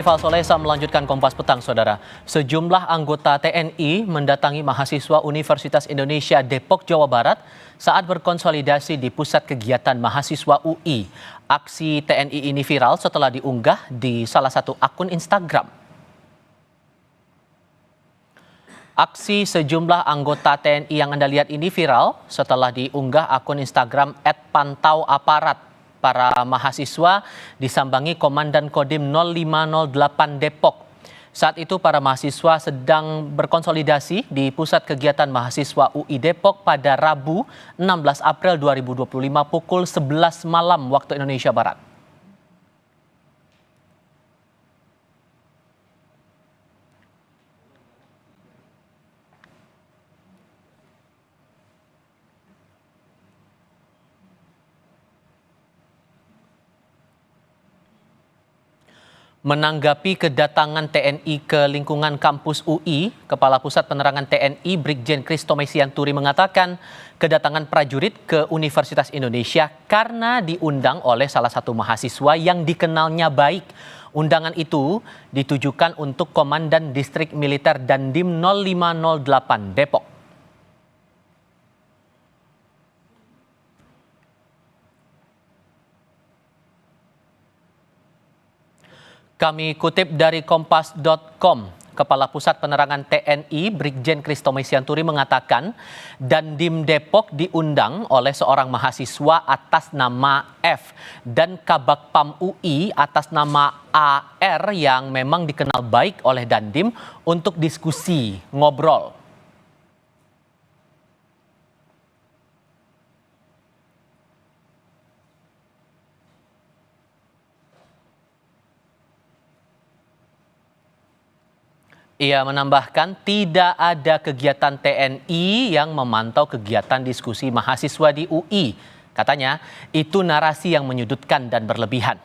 Valsolesa melanjutkan Kompas Petang, Saudara. Sejumlah anggota TNI mendatangi mahasiswa Universitas Indonesia Depok, Jawa Barat saat berkonsolidasi di Pusat Kegiatan Mahasiswa UI. Aksi TNI ini viral setelah diunggah di salah satu akun Instagram. Aksi sejumlah anggota TNI yang Anda lihat ini viral setelah diunggah akun Instagram @pantauaparat. Para mahasiswa disambangi Komandan Kodim 0508 Depok. Saat itu para mahasiswa sedang berkonsolidasi di Pusat Kegiatan Mahasiswa UI Depok pada Rabu 16 April 2025 pukul 11 malam waktu Indonesia Barat. Menanggapi kedatangan TNI ke lingkungan kampus UI, Kepala Pusat Penerangan TNI Brigjen Christo Mesianturi mengatakan kedatangan prajurit ke Universitas Indonesia karena diundang oleh salah satu mahasiswa yang dikenalnya baik. Undangan itu ditujukan untuk Komandan Distrik Militer Dandim 0508 Depok. Kami kutip dari kompas.com, Kepala Pusat Penerangan TNI Brigjen Christo Mesianturi mengatakan Dandim Depok diundang oleh seorang mahasiswa atas nama F dan Kabak PAM UI atas nama AR yang memang dikenal baik oleh Dandim untuk diskusi, ngobrol. Ia menambahkan tidak ada kegiatan TNI yang memantau kegiatan diskusi mahasiswa di UI. Katanya itu narasi yang menyudutkan dan berlebihan.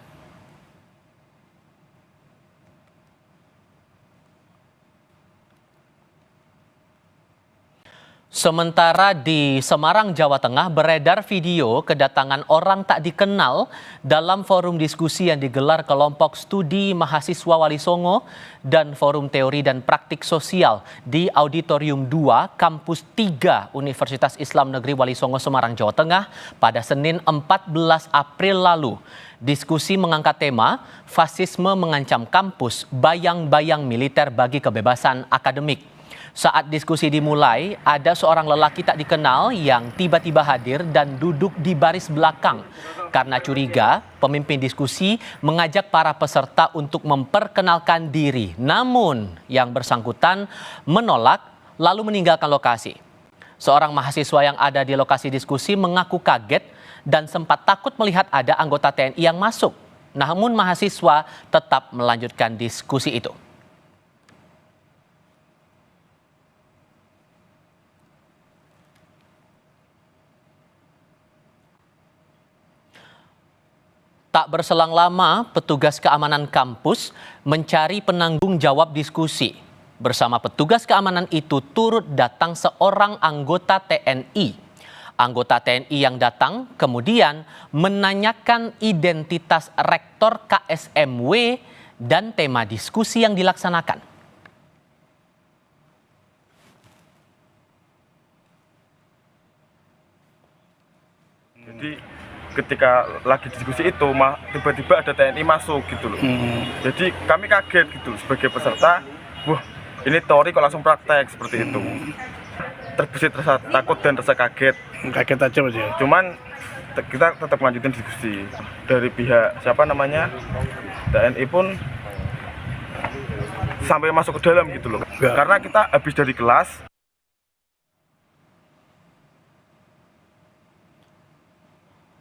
Sementara di Semarang, Jawa Tengah beredar video kedatangan orang tak dikenal dalam forum diskusi yang digelar kelompok studi mahasiswa Wali Songo dan forum teori dan praktik sosial di Auditorium 2 Kampus 3 Universitas Islam Negeri Wali Songo, Semarang, Jawa Tengah pada Senin 14 April lalu. Diskusi mengangkat tema fasisme mengancam kampus, bayang-bayang militer bagi kebebasan akademik. Saat diskusi dimulai, ada seorang lelaki tak dikenal yang tiba-tiba hadir dan duduk di baris belakang. Karena curiga, pemimpin diskusi mengajak para peserta untuk memperkenalkan diri. Namun, yang bersangkutan menolak lalu meninggalkan lokasi. Seorang mahasiswa yang ada di lokasi diskusi mengaku kaget dan sempat takut melihat ada anggota TNI yang masuk. Namun mahasiswa tetap melanjutkan diskusi itu. Tak berselang lama, petugas keamanan kampus mencari penanggung jawab diskusi. Bersama petugas keamanan itu turut datang seorang anggota TNI. Anggota TNI yang datang kemudian menanyakan identitas rektor KSMW dan tema diskusi yang dilaksanakan. Jadi ketika lagi diskusi itu tiba-tiba ada TNI masuk gitu loh. Jadi kami kaget gitu sebagai peserta. Wah, ini teori kok langsung praktek seperti itu. Terbesit rasa takut dan rasa kaget. Kaget aja Mas ya. Cuman kita tetap lanjutin diskusi. Dari pihak TNI pun sampai masuk ke dalam gitu loh. Karena kita habis dari kelas.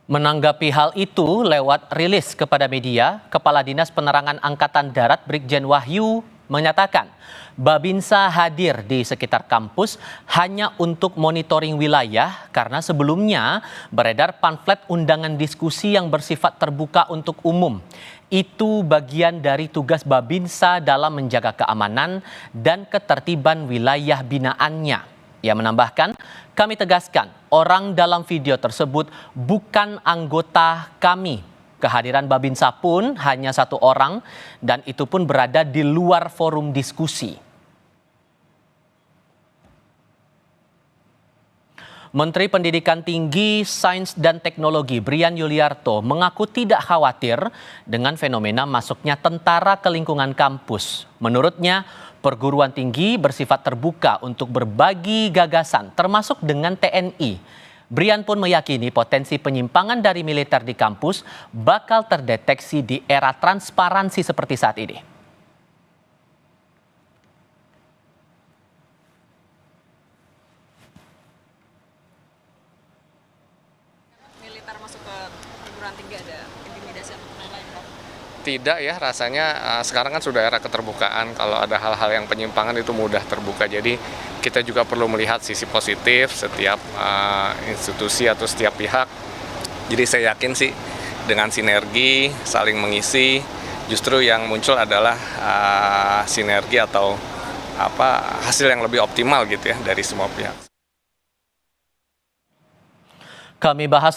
Menanggapi hal itu lewat rilis kepada media, Kepala Dinas Penerangan Angkatan Darat Brigjen Wahyu menyatakan Babinsa hadir di sekitar kampus hanya untuk monitoring wilayah karena sebelumnya beredar pamflet undangan diskusi yang bersifat terbuka untuk umum. Itu bagian dari tugas Babinsa dalam menjaga keamanan dan ketertiban wilayah binaannya. Ia menambahkan, kami tegaskan orang dalam video tersebut bukan anggota kami. Kehadiran Babinsa pun hanya 1 orang dan itu pun berada di luar forum diskusi. Menteri Pendidikan Tinggi, Sains dan Teknologi Brian Yuliarto mengaku tidak khawatir dengan fenomena masuknya tentara ke lingkungan kampus. Menurutnya, perguruan tinggi bersifat terbuka untuk berbagi gagasan, termasuk dengan TNI. Brian pun meyakini potensi penyimpangan dari militer di kampus bakal terdeteksi di era transparansi seperti saat ini. Militer masuk ke perguruan tinggi ada intimidasi atau lain-lain, Pak? Tidak ya, rasanya sekarang kan sudah era keterbukaan. Kalau ada hal-hal yang penyimpangan itu mudah terbuka. Jadi kita juga perlu melihat sisi positif setiap institusi atau setiap pihak. Jadi saya yakin sih dengan sinergi, saling mengisi, justru yang muncul adalah sinergi atau hasil yang lebih optimal gitu ya dari semua pihak. Kami bahas